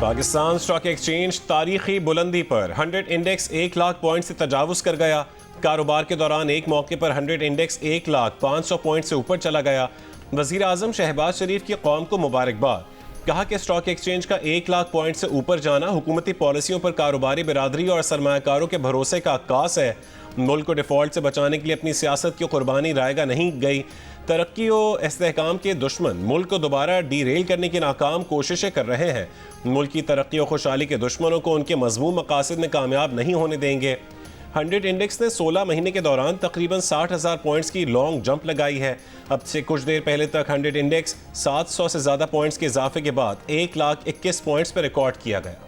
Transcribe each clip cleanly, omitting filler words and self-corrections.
Pakistan stock exchange तारीखी बुलंदी पर 100 इंडेक्स 1 लाख पॉइंट से तजावुज कर गया। कारोबार के दौरान एक मौके पर 100 इंडेक्स 1 लाख 500 पॉइंट से ऊपर चला गया। वजीर आजम शहबाज शरीफ की कौम को मुबारकबाद। कहा कि स्टॉक एक्सचेंज का 1 लाख पॉइंट से ऊपर जाना हुकूमती पॉलिसियों पर कारोबारी बिरादरी और सरमायाकारों के भरोसे का अक्कास है। मुल्क को डिफॉल्ट से बचाने के लिए अपनी सियासत की कुर्बानी रायगा नहीं गई। तरक्की और इस्तेहकाम के दुश्मन मुल्क को दोबारा डीरेल करने की नाकाम कोशिशें कर रहे हैं। मुल्क की तरक्की और खुशहाली के दुश्मनों को उनके मजमूम मकासद में कामयाब नहीं होने देंगे। 100 इंडेक्स ने 16 महीने के दौरान तकरीबन 60,000 पॉइंट्स की लॉन्ग जंप लगाई है। अब से कुछ देर पहले तक 100 इंडेक्स 700 से ज़्यादा पॉइंट्स के इजाफे के बाद 1,21,000 पॉइंट्स पर रिकॉर्ड किया गया।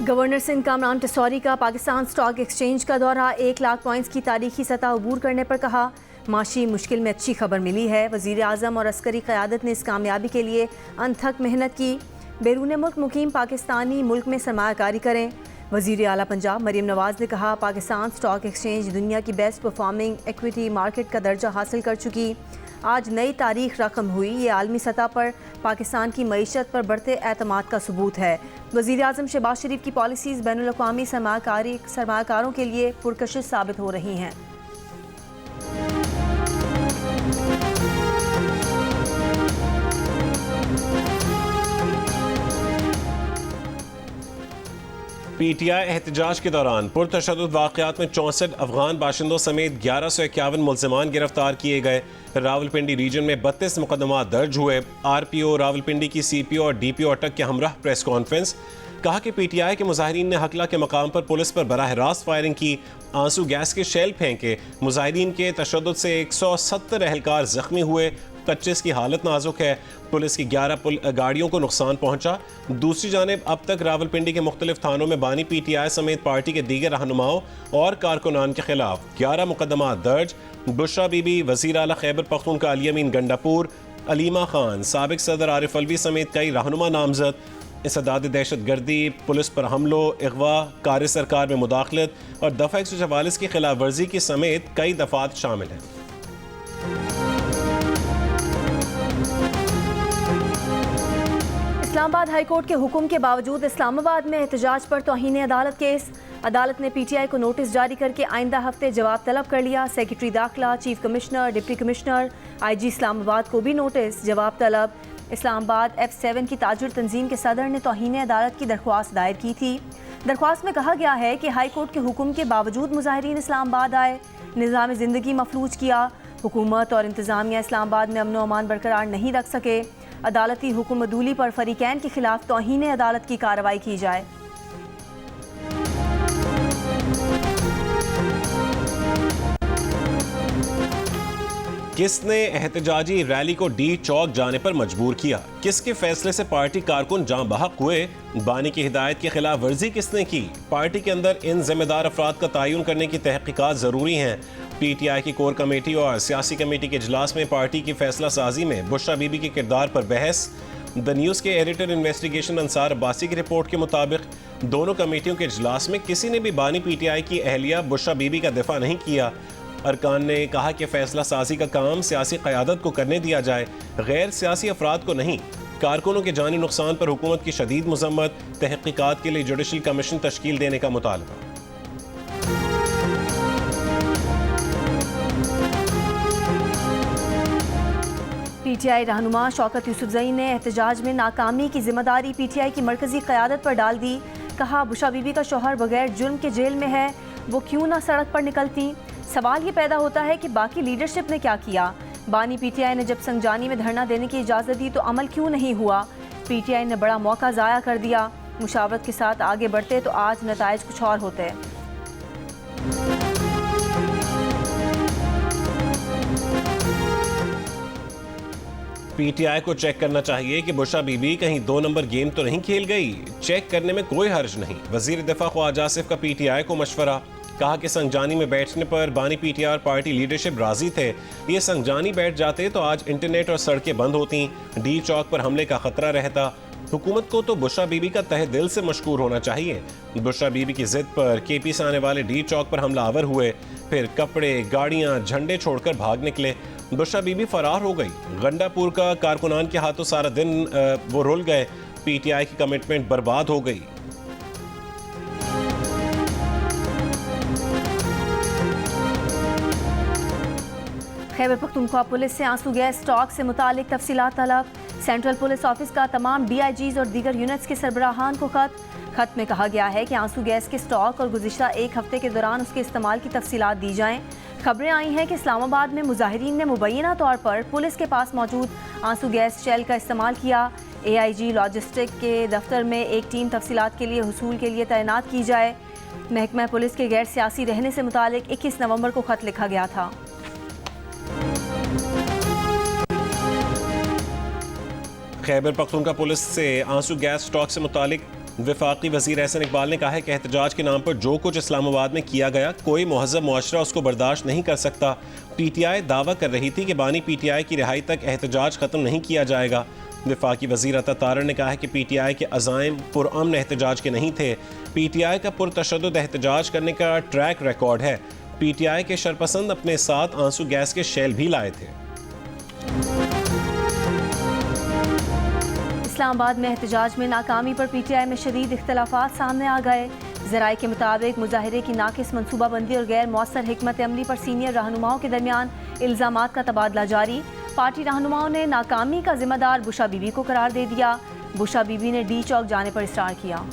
गवर्नर सिंध कामरान टिसौरी का पाकिस्तान स्टॉक एक्सचेंज का दौरा 1 लाख पॉइंट्स की तारीखी सतह अबूर करने पर कहा माशी मुश्किल में अच्छी खबर मिली है। वज़ीर आज़म और अस्करी क़यादत ने इस कामयाबी के लिए अनथक मेहनत की। बैरून मुल्क मुकीम पाकिस्तानी मुल्क में सरमायाकारी करें। वज़ीर आला पंजाब मरीम नवाज़ ने कहा पाकिस्तान स्टॉक एक्सचेंज दुनिया की बेस्ट परफॉर्मिंग इक्विटी मार्केट का दर्जा हासिल कर चुकी। आज नई तारीख रकम हुई। ये आलमी सतह पर पाकिस्तान की मईशत पर बढ़ते एतमाद का सबूत है। वज़ीर आज़म शहबाज शरीफ की पॉलिसीज़ बैनुल-अक़वामी सरमायाकारों के लिए पुरकशिश साबित हो रही हैं। PTI एहतजाज के दौरान पुरतशद्दुद वाक़यात में 64 अफगान बाशिंदों समेत 1151 मुल्ज़िमान गिरफ्तार किए गए। रावलपिंडी रीजन में 32 मुकदमा दर्ज हुए। RPO रावलपिंडी की CPO और DPO अटक के हमरा प्रेस कॉन्फ्रेंस। कहा कि PTI के मुजाहिरीन ने हकला के मकाम पर पुलिस पर बराह रास्त फायरिंग की, आंसू गैस के शेल फेंके। मुजाहिरीन के तशद्दुद से 170 एहलकार जख्मी हुए, 25 की हालत नाजुक है। पुलिस की 11 गाड़ियों को नुकसान पहुंचा। दूसरी जानिब अब तक रावलपिंडी के मुख्तलिफ थानों में बानी PTI समेत पार्टी के दीगर रहनुमाओं और कारकुनान के खिलाफ 11 मुकदमा दर्ज। बुशरा बीबी, वज़ीर आला खैबर पख्तूनख्वा अली अमीन गंडापुर, अलीमा खान, साबिक सदर आरिफ अलवी समेत कई रहनुमा नामजद। इसदाद दहशत गर्दी, पुलिस पर हमलों, अगवा, कार्य सरकार में मुदाखलत और दफ़ा 144 की खिलाफ वर्जी की समेत कई दफात शामिल हैं। इस्लामाबाद हाई कोर्ट के हुक्म के बावजूद इस्लामाबाद में एहतजाज पर तौहीन अदालत केस। अदालत ने PTI को नोटिस जारी करके आइंदा हफ्ते जवाब तलब कर लिया। सेक्रेटरी दाखिला, chief commissioner, deputy commissioner, IG Islamabad को भी नोटिस जवाब तलब। इस्लामाबाद F7 की ताजुर तंजीम के सदर ने तौहीन अदालत की दरख्वास्त दायर की थी। दरख्वास्त में कहा गया है कि हाई कोर्ट के हुक्म के बावजूद मुजाहिरीन इस्लामाबाद आए, निज़ाम ज़िंदगी मफलूज किया। हुकूमत और इंतज़ामिया इस्लामाबाद में अमन व अमान बरकरार नहीं रख सके। अदालती हुक्म अदूली पर फरीकैन के खिलाफ तौहीन अदालत की कार्रवाई की जाए। किसने एहतजाजी रैली को डी चौक जाने पर मजबूर किया? किसके फैसले से पार्टी कारकुन जाँ बहक हुए? बानी की हिदायत की खिलाफ वर्जी किसने की? पार्टी के अंदर इन जिम्मेदार अफराद का तयन करने की तहकीकात ज़रूरी हैं। PTI की कोर कमेटी और सियासी कमेटी के इजलास में पार्टी की फैसला साजी में बुशरा बीबी के किरदार पर बहस। द न्यूज़ के एडिटर इन्वेस्टिगेशन अंसार अब्बासी की रिपोर्ट के मुताबिक दोनों कमेटियों के इजलास में किसी ने भी बानी PTI की अहलिया बुशरा बीबी का दिफा नहीं किया। अरकान ने कहा कि फैसला साजी का काम सियासी क़यादत को करने दिया जाए, गैर सियासी अफराद को नहीं। कारकुनों के जानी नुकसान पर हुकूमत की शदीद मजम्मत। तहकीकात के लिए जुडिशल कमीशन तश्कील देने का मुतालबा। PTI रहनुमा शौकत यूसुफजई ने एहतजाज में नाकामी की जिम्मेदारी PTI की मरकजी क़यादत पर डाल दी। कहा बुशरा बीबी का शौहर बगैर जुर्म के जेल में है, वो क्यों ना सड़क पर निकलती। सवाल ये पैदा होता है कि बाकी लीडरशिप ने क्या किया। बानी PTI ने जब संगजानी में धरना देने की इजाज़त दी तो अमल क्यों नहीं हुआ। PTI ने बड़ा मौका ज़ाया कर दिया। मुशावरत के साथ आगे बढ़ते तो आज नताइज कुछ और होते। PTI को चेक करना चाहिए कि बुशरा बीबी कहीं 2 नंबर गेम तो नहीं खेल गई। चेक करने में कोई हर्ज नहीं। वजीर दिफा ख्वाजा आसिफ का PTI को मशवरा। कहा कि संगजानी में बैठने पर बानी PTI और पार्टी लीडरशिप राजी थे। ये संगजानी बैठ जाते तो आज इंटरनेट और सड़कें बंद होती, डी चौक पर हमले का खतरा रहता। हुकूमत को तो बुशरा बीबी का तहे दिल से मशकूर होना चाहिए। बुशरा बीबी की जिद पर केपी से आने वाले डी चौक पर हमलावर हुए, फिर कपड़े, गाड़ियां, झंडे छोड़कर भाग निकले। बुशरा बीबी फरार हो गई। गंडापुर का कारकुनान के हाथों सारा दिन वो रुल गए। पीटीआई की कमिटमेंट बर्बाद हो गई। खैबर पख्तूनख्वा पुलिस से आंसू गैस स्टॉक से मुतालिक तफसीलात तलब। सेंट्रल पुलिस ऑफिस का तमाम DIGs और दीगर यूनिट्स के सरबराहान को खत में कहा गया है कि आंसू गैस के स्टॉक और गुज़िश्ता एक हफ्ते के दौरान उसके इस्तेमाल की तफसीलात दी जाएँ। खबरें आई हैं कि इस्लामाबाद में मुजाहिरीन ने मुबैना तौर पर पुलिस के पास मौजूद आंसू गैस शेल का इस्तेमाल किया। AIG लॉजिस्टिक के दफ्तर में एक टीम तफसीलात के लिए हुसूल के लिए तैनात की जाए। महकमा पुलिस के गैर सियासी रहने से मुतालिक 21 नवंबर को खत लिखा गया था। खैबर पख्तूनख्वा पुलिस से आंसू गैस स्टॉक से मुतालिक वफाकी वज़ीर एहसन इकबाल ने कहा है कि एहतजाज के नाम पर जो कुछ इस्लामाबाद में किया गया, कोई मुहज़्ज़ब मुआशरा उसको बर्दाश्त नहीं कर सकता। PTI दावा कर रही थी कि बानी PTI की रिहाई तक एहतजाज ख़त्म नहीं किया जाएगा। वफाकी वज़ीर अता तारर ने कहा है कि PTI के अज़ाइम पुरअमन एहतजाज के नहीं थे। PTI का पुरतशद्दुद एहतजाज करने का ट्रैक रिकॉर्ड है। PTI के शरपसंद अपने साथ आंसू गैस के शेल भी लाए थे। इस्लामाबाद में एहतजाज में नाकामी पर PTI में शदीद इख्तलाफात सामने आ गए। ज़राए के मुताबिक मुजाहिरे की नाकिस मनसूबाबंदी और गैर मौसर हिकमत अमली पर सीनियर रहनुमाओं के दरमियान इल्ज़ामात का तबादला जारी। पार्टी रहनुमाओं ने नाकामी का जिम्मेदार बुशरा बीबी को करार दे दिया। बुशरा बीबी ने डी चौक जाने पर इसरार किया।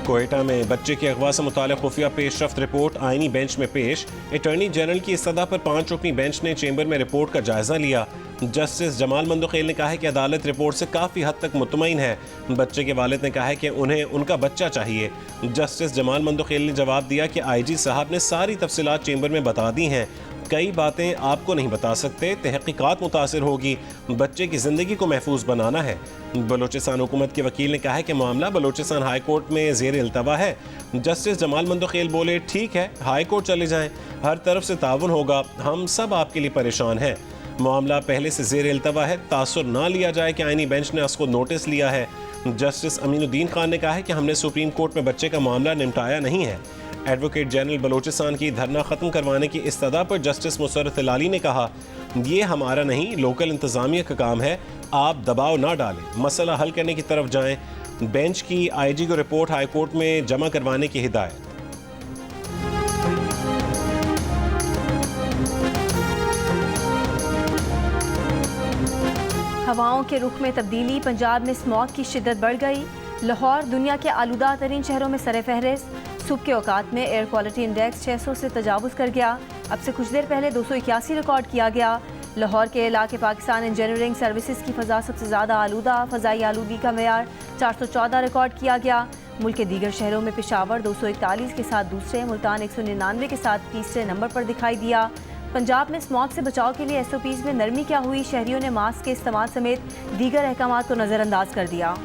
कोयटा में बच्चे के अगवा से मुताल्लिक़ खुफिया पेशरफ्त रिपोर्ट आईनी बेंच में पेश। अटॉर्नी जनरल की इस्तदा पर 5 रुकनी बेंच ने चेंबर में रिपोर्ट का जायजा लिया। जस्टिस जमाल मंदोखेल ने कहा है कि अदालत रिपोर्ट से काफ़ी हद तक मुतमईन है। बच्चे के वालिद ने कहा है कि उन्हें उनका बच्चा चाहिए। जस्टिस जमाल मंदोखेल ने जवाब दिया कि IG साहब ने सारी तफसीलात चेंबर में बता दी हैं। कई बातें आपको नहीं बता सकते, तहकीकात मुतासिर होगी। बच्चे की ज़िंदगी को महफूज बनाना है। बलोचिस्तान हुकूमत के वकील ने कहा है कि मामला बलोचिस्तान हाई कोर्ट में ज़ेर इल्तवा है। जस्टिस जमाल मंदोखेल बोले, ठीक है, हाई कोर्ट चले जाएं, हर तरफ से ताउन होगा, हम सब आपके लिए परेशान हैं। मामला पहले से ज़ेर इल्तवा है, तासुर ना लिया जाए कि आईनी बेंच ने उसको नोटिस लिया है। जस्टिस अमीनुद्दीन खान ने कहा है कि हमने सुप्रीम कोर्ट में बच्चे का मामला निपटाया नहीं है। एडवोकेट जनरल बलोचिस्तान की धरना ख़त्म करवाने की इस्तदा पर जस्टिस मुसर्रत हिलाली ने कहा, ये हमारा नहीं, लोकल इंतज़ामिया का काम है, आप दबाव ना डालें, मसला हल करने की तरफ जाएं। बेंच की IG को रिपोर्ट हाई कोर्ट में जमा करवाने की हिदायत। हवाओं के रुख में तब्दीली, पंजाब में स्मॉग की शिद्दत बढ़ गई। लाहौर दुनिया के आलूदा तरीन शहरों में सर-ए-फहरिस्त। सुबह के औकात में एयर क्वालिटी इंडेक्स 600 से तजावुज़ कर गया। अब से कुछ देर पहले 281 रिकॉर्ड किया गया। लाहौर के इलाके पाकिस्तान इंजीनियरिंग सर्विसेज की फ़ज़ा सबसे ज़्यादा आलूदा। फ़ज़ाई आलूगी का मेयार 414 रिकॉर्ड किया गया। मुल्क के दीगर शहरों में पेशावर 241 के साथ दूसरे, मुल्तान 199 के साथ तीसरे नंबर पर दिखाई दिया। पंजाब में स्मॉग से बचाव के लिए SOPs में नरमी क्या हुई, शहरियों ने मास्क के इस्तेमाल समेत दीगर अहकामात को नज़रअंदाज कर दिया।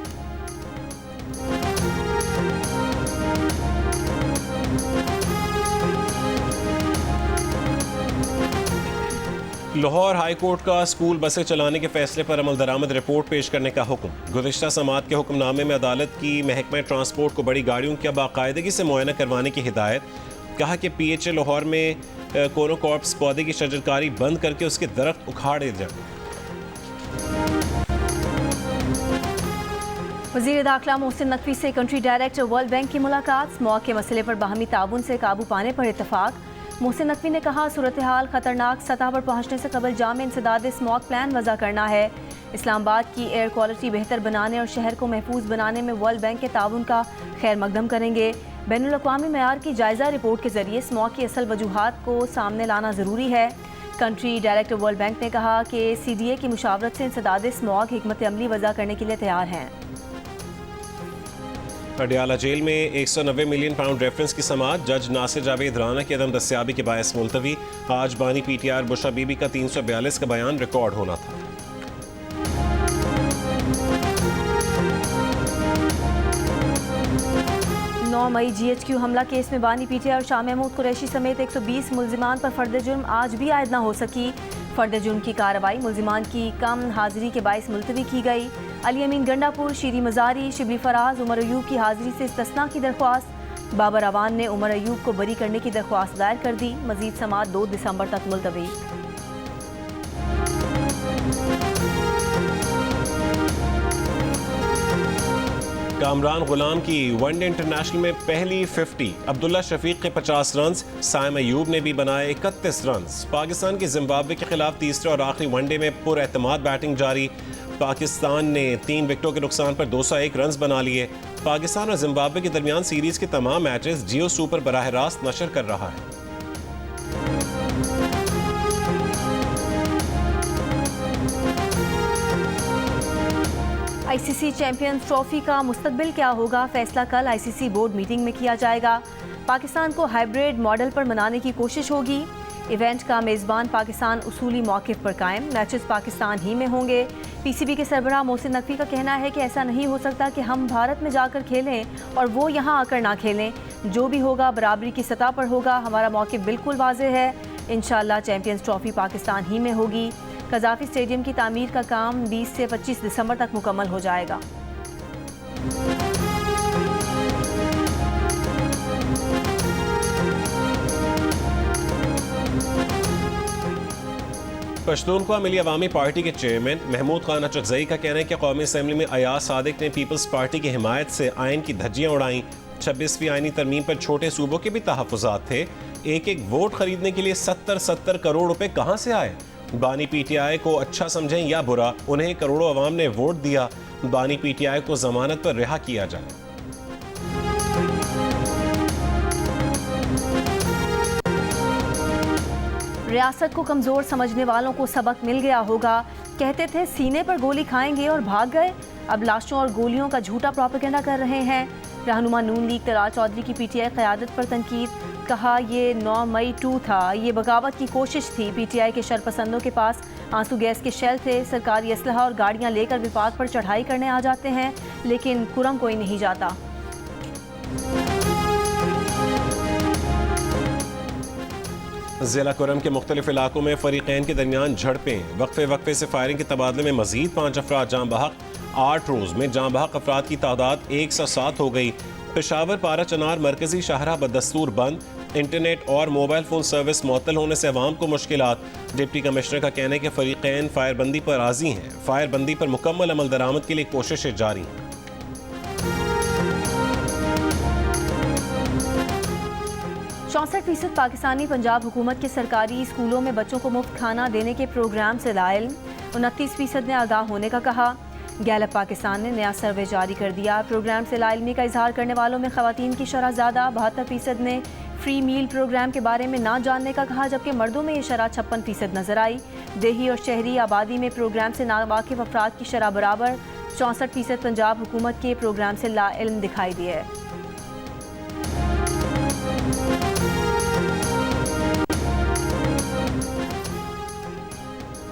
लाहौर हाई कोर्ट का स्कूल बसें चलाने के फैसले पर अमल दरामद रिपोर्ट पेश करने का हुक्म। गुज़िश्ता समात के हुक्मनामे में अदालत की महकमा ट्रांसपोर्ट को बड़ी गाड़ियों का बाकायदगी से मुआयना करवाने की हिदायत। कहा कि PHA लाहौर में कोनोकॉर्प्स पौधे की शजरकारी बंद करके उसके दरख्त उखाड़े जाए। वज़ीर दाखिला मोहसिन नकवी से कंट्री डायरेक्टर वर्ल्ड बैंक की मुलाकात। स्मॉग के मसले पर बाहमी ताउन से काबू पाने पर इत्तफाक। मोहसिन नकवी ने कहा, सूरत हाल खतरनाक सतह पर पहुँचने से कबल जाम इंसदाद स्मॉग प्लान वज़ा करना है। इस्लामाबाद की एयर क्वालिटी बेहतर बनाने और शहर को महफूज बनाने में वर्ल्ड बैंक के ताउन का खैर मकदम करेंगे। बैनुल अक़वामी मेयार की जायज़ा रिपोर्ट के ज़रिए स्मॉग की असल वजूहात को सामने लाना ज़रूरी है। कंट्री डायरेक्टर वर्ल्ड बैंक ने कहा कि CDA की मुशावरत से इंसदाद स्मॉग हिकमत अमली वज़ा करने के लिए तैयार हैं। पटियाला जेल में 190 मिलियन पाउंड रेफरेंस की समाअत। जज नासिर जावेद राना की अदम दस्याबी के बायस मुलतवी। आज बानी PTR बुशरा बीबी का 342 का बयान रिकॉर्ड होना था। 9 मई GHQ हमला केस में बानी पीटीआई और शाह महमूद कुरैशी समेत 120 मुल्जिमान पर फर्द जुर्म आज भी आयद न हो सकी। फर्द जुर्म की कार्रवाई मुल्जिमान की कम हाजिरी के बायस मुलतवी की गई। अली अमीन गंडापुर, शीरी मजारी, शिबली फराज, उमर अयूब की हाजिरी से इस्तिस्ना की दरख्वास्त। बाबर अवान ने उमर अयूब को बरी करने की दरख्वास्त दायर कर दी। मजीद समाअत 2 दिसंबर तक मुलतवी। कामरान गुलाम की वनडे इंटरनेशनल में पहली 50। अब्दुल्ला शफीक के 50 रन, साइम अयूब ने भी बनाए 31 रन। पाकिस्तान की जिम्बाब्वे के खिलाफ तीसरे और आखिरी वनडे में पुरएतमाद बैटिंग जारी। पाकिस्तान ने 3 विकेटों के नुकसान पर 201 रन बना लिए। पाकिस्तान और जिम्बाब्वे के दरमियान सीरीज के तमाम मैचेस जियो सुपर बराह रास्त नशर कर रहा है। ICC चैंपियंस ट्रॉफी का मुस्तकबिल क्या होगा, फैसला कल ICC बोर्ड मीटिंग में किया जाएगा। पाकिस्तान को हाइब्रिड मॉडल पर मनाने की कोशिश होगी। इवेंट का मेज़बान पाकिस्तान उसूली मौक़िफ़ पर कायम, मैचेस पाकिस्तान ही में होंगे। PCB के सरबराह मोहसिन नकवी का कहना है कि ऐसा नहीं हो सकता कि हम भारत में जाकर खेलें और वो यहाँ आकर ना खेलें। जो भी होगा बराबरी की सतह पर होगा। हमारा मौक़िफ़ बिल्कुल वाज़ेह है। इंशाअल्लाह चैंपियंस ट्रॉफी पाकिस्तान ही में होगी। कज़ाफ़ी स्टेडियम की तामीर का काम 20 से 25 दिसंबर तक मुकम्मल हो जाएगा। पश्तूनख्वा मिली अवामी पार्टी के चेयरमैन महमूद खान अचकजई का कहना है कि कौमी असम्बली में अयाज सादिक ने पीपल्स पार्टी की हिमायत से आइन की धज्जियां उड़ाईं। 26वीं आइनी तरमीम पर छोटे सूबों के भी तहफ़्फ़ुज़ात थे। एक वोट खरीदने के लिए 70 करोड़ रुपए कहाँ से आए? बानी PTI को अच्छा समझें या बुरा, उन्हें करोड़ों अवाम ने वोट दिया। बानी PTI को जमानत पर रिहा किया जाए। रियासत को कमज़ोर समझने वालों को सबक मिल गया होगा। कहते थे सीने पर गोली खाएंगे और भाग गए, अब लाशों और गोलियों का झूठा प्रोपेगेंडा कर रहे हैं। रहनुमा नून लीग तलाल चौधरी की PTI क़यादत पर तनकीद, कहा ये 9 मई 2 था, ये बगावत की कोशिश थी। PTI के शरपसंदों के पास आंसू गैस के शेल थे। सरकारी असलहा और गाड़ियाँ लेकर विफाक पर चढ़ाई करने आ जाते हैं, लेकिन कुरम कोई नहीं जाता। ज़िला कुरम के मुख्तलिफ इलाकों में फरीक़ैन के दरमियान झड़पें, वक्फे वक्फे से फायरिंग के तबादले में मजीद 5 अफराद जाँ बहक। 8 रोज़ में जाँ बहक अफराद की तादाद 107 हो गई। पेशावर पारा चनार मरकजी शाहरा बदस्तूर बंद। इंटरनेट और मोबाइल फ़ोन सर्विस मुअत्तल होने से अवाम को मुश्किलात। डिप्टी कमिश्नर का कहना है कि फरीक़ैन फायरबंदी पर राज़ी हैं। फायरबंदी पर मुकम्मल अमल दरामद के लिए कोशिशें जारी हैं। 64% पाकिस्तानी पंजाब हुकूमत के सरकारी स्कूलों में बच्चों को मुफ्त खाना देने के प्रोग्राम से लाइल। 29% ने आगाह होने का कहा। गैलप पाकिस्तान ने नया सर्वे जारी कर दिया। प्रोग्राम से लाइलमी का इजहार करने वालों में खवातीन की शरह ज़्यादा। 72% ने फ्री मील प्रोग्राम के बारे में ना जानने का कहा, जबकि मर्दों में ये शरह 56% नजर आई। देही और शहरी आबादी में प्रोग्राम से नावाकिफ अफराद की शरह बराबर। 64% पंजाब हुकूमत के प्रोग्राम से लाइल्म दिखाई दिए।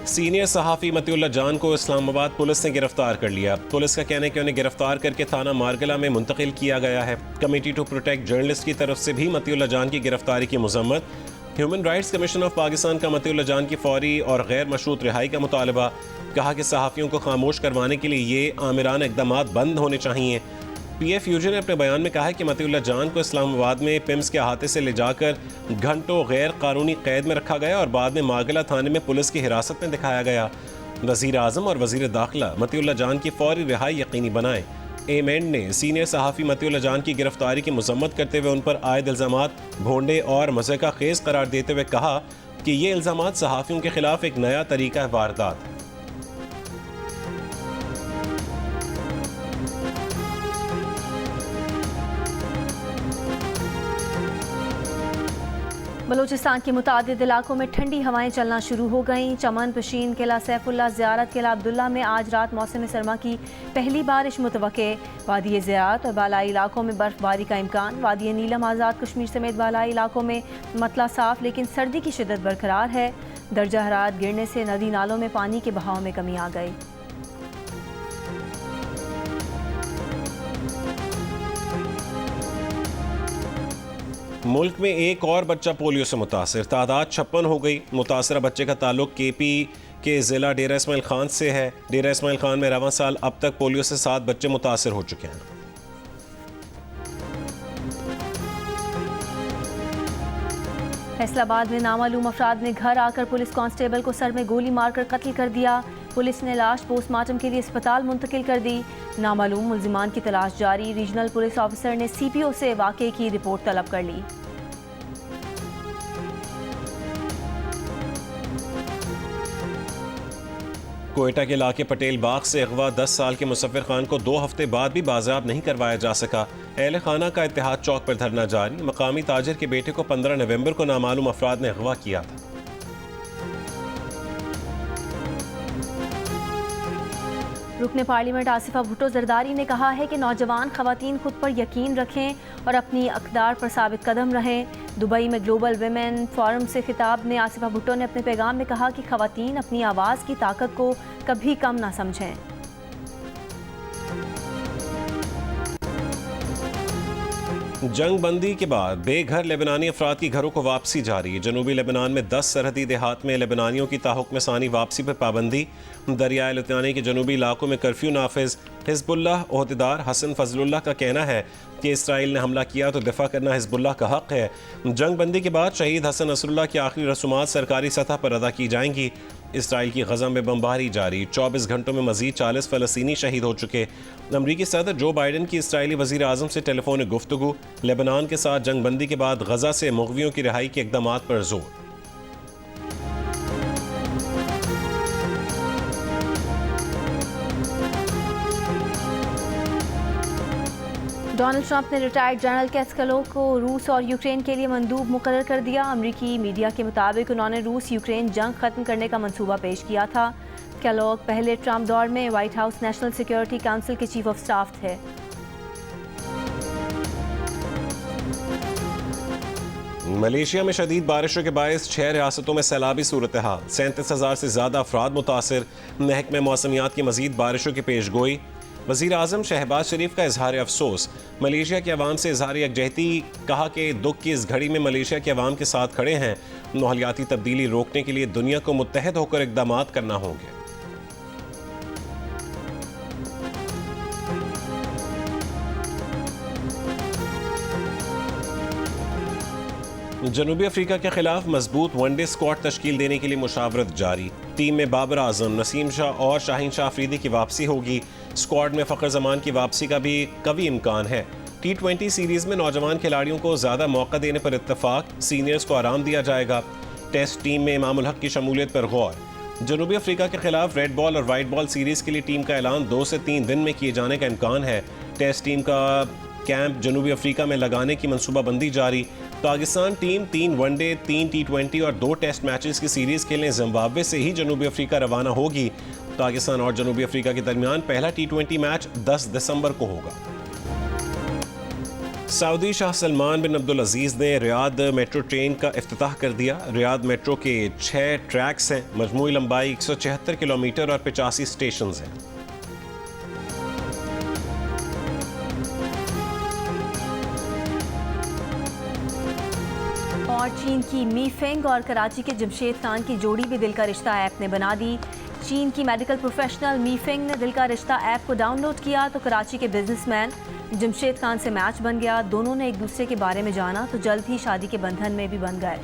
सीनियर सहाफ़ी मतीउल्लाह जान को इस्लामाबाद पुलिस ने गिरफ्तार कर लिया। पुलिस का कहना है कि उन्हें गिरफ्तार करके थाना मारगला में मुंतकिल किया गया है। कमेटी टू प्रोटेक्ट जर्नलिस्ट की तरफ से भी मतीउल्लाह जान की गिरफ्तारी की मजम्मत। Human rights commission of Pakistan का मतीउल्लाह जान की फौरी और गैर मशरूत रिहाई का मुतालबा। कहा कि सहाफ़ियों को खामोश करवाने के लिए ये आमिराना इक़दामात बंद होने चाहिए। PFUJ ने अपने बयान में कहा है कि मतीउल्लाह जान को इस्लामाबाद में पिम्स के अहाते से ले जाकर घंटों गैर कानूनी कैद में रखा गया और बाद में मागला थाने में पुलिस की हिरासत में दिखाया गया। वज़ीर आज़म और वज़ीर दाखिला मतीउल्लाह जान की फौरी रिहाई यकीनी बनाएं। एमेंड ने सीनियर सहाफ़ी मतीउल्लाह जान की गिरफ्तारी की मजम्मत करते हुए उन पर आयद इल्ज़ामात भोंडे और मज़ाक़ा खेज़ करार देते हुए कहा कि ये इल्ज़ामात सहाफ़ियों के खिलाफ एक नया तरीका वारदात है। बलूचिस्तान के मुतादिद इलाकों में ठंडी हवाएं चलना शुरू हो गईं। चमन, पशीन, किला सैफुल्ला, ज़ियारत, किला अब्दुल्ला में आज रात मौसम सरमा की पहली बारिश मुतवक्के। वादी ज़ियारत और बालाई इलाकों में बर्फबारी का इम्कान। वादी नीलम, आज़ाद कश्मीर समेत बालाई इलाकों में मतला साफ, लेकिन सर्दी की शिद्दत बरकरार है। दर्जा हरारत गिरने से नदी नालों में पानी के बहाव में कमी आ गई। मुल्क में एक और बच्चा पोलियो से मुतासर, तादाद 56 हो गई। मुतासरा बच्चे का ताल्लुक केपी के ज़िला डेरा इस्माइल खान से है। डेरा इस्माइल खान में रवां साल अब तक पोलियो से 7 बच्चे मुतासर हो चुके हैं। फैसलाबाद में नामालूम अफराद ने घर आकर पुलिस कांस्टेबल को सर में गोली मारकर कत्ल कर दिया। पुलिस ने लाश पोस्टमार्टम के लिए अस्पताल मुंतकिल कर दी। नामालूम मुल्जिमान की तलाश जारी। रीजनल पुलिस ऑफिसर ने सीपीओ से वाक़े की रिपोर्ट तलब कर ली। कोयटा के इलाके पटेल बाग से अगवा 10 साल के मुसफ़िर खान को 2 हफ्ते बाद भी बाज़ाब नहीं करवाया जा सका। अहले खाना का इत्तेहाद चौक पर धरना जारी। मकामी ताजिर के बेटे को 15 नवंबर को नामालूम अफराद ने अगवा किया था। रुकने पार्लियामेंट आसिफा भुट्टो जरदारी ने कहा है कि नौजवान खवातीन खुद पर यकीन रखें और अपनी अक़दार पर साबित कदम रहें। दुबई में ग्लोबल विमेन फोरम से खिताब में आसिफा भुट्टो ने अपने पैगाम में कहा कि खवातीन अपनी आवाज़ की ताकत को कभी कम ना समझें। जंग बंदी के बाद बेघर लेबनानी अफराद की घरों को वापसी जारी। जनूबी लेबनान में 10 सरहदी देहात में लेबनानियों की ताहुक्म सानी वापसी पर पाबंदी। दरियाए लुत्यानी के जनूबी इलाकों में कर्फ्यू नाफिज। हिजबुल्लाह ओहदेदार हसन फजलुल्लाह का कहना है कि इसराइल ने हमला किया तो दिफा करना हिजबुल्लाह का हक है। जंग बंदी के बाद शहीद हसन नसरुल्लाह की आखिरी रसूमात सरकारी सतह पर अदा की जाएंगी। इसराइल की गज़ा में बमबारी जारी। 24 घंटों में मज़ीद 40 फ़लस्तीनी शहीद हो चुके। अमरीकी सदर जो बाइडन की इसराइली वज़ीर आज़म से टेलीफोनिक गुफ्तगू। लेबनान के साथ जंग बंदी के बाद गज़ा से मुग़वियों की रिहाई के इक़दामात पर जोर। डोनाल्ड ट्रंप ने रिटायर्ड जनरल कैस्केलो को रूस और यूक्रेन के लिए मंदूब मुकर्रर कर दिया। अमरीकी मीडिया के मुताबिक उन्होंने रूस यूक्रेन जंग खत्म करने का मंसूबा पेश किया था। कैलोग पहले ट्रंप दौर में white house national security council के चीफ ऑफ स्टाफ थे। मलेशिया में शदीद बारिशों के बायस 6 रियासतों में सैलाबी सूरत हाल। 37,000 से ज़्यादा अफराद मुतासर। महकमे मौसमियात की मजीद बारिशों की पेश गोई। वज़ीर आज़म शहबाज शरीफ का इजहार अफसोस। मलेशिया के अवाम से इजहार यकजहती। कहा कि दुख की इस घड़ी में मलेशिया के अवाम के साथ खड़े हैं। माहौलियाती तब्दीली रोकने के लिए दुनिया को मुत्तहद होकर इक़दामात करना होंगे। जनूबी अफ्रीका के खिलाफ मजबूत वनडे स्क्वाड तश्कील देने के लिए मुशावरत जारी। टीम में बाबर आजम, नसीम शाह और शाहीन शाह अफरीदी की वापसी होगी। स्क्वाड में फ़खर जमान की वापसी का भी कभी इम्कान है। T20 सीरीज़ में नौजवान खिलाड़ियों को ज़्यादा मौका देने पर इत्तफाक। सीनियर्स को आराम दिया जाएगा। टेस्ट टीम में इमामुल हक की शमूलियत पर गौर। जनूबी अफ्रीका के खिलाफ रेड बॉल और वाइट बॉल सीरीज़ के लिए टीम का ऐलान 2 से 3 दिन में किए जाने का इम्कान है। टेस्ट टीम का कैंप जनूबी अफ्रीका में लगाने की मनसूबाबंदी जारी। पाकिस्तान टीम 3 वनडे, 3 T20 और 2 टेस्ट मैचेस की सीरीज़ खेलने जिम्बाब्वे से ही जनूबी अफ्रीका रवाना होगी। पाकिस्तान और जनूबी अफ्रीका के दरमियान पहला T20 मैच 10 दिसंबर को होगा। सऊदी शाह सलमान बिन अब्दुल अजीज़ ने रियाद मेट्रो ट्रेन का इफ्तिताह कर दिया। रियाद मेट्रो के 6 ट्रैक्स हैं। मजमूई लंबाई 176 किलोमीटर और 85 स्टेशन हैं। और चीन की मी फेंग और कराची के जमशेद खान की जोड़ी भी दिल का रिश्ता ऐप ने बना दी। चीन की मेडिकल प्रोफेशनल मी फेंग ने दिल का रिश्ता ऐप को डाउनलोड किया तो कराची के बिजनेसमैन जमशेद खान से मैच बन गया। दोनों ने एक दूसरे के बारे में जाना तो जल्द ही शादी के बंधन में भी बंध गए।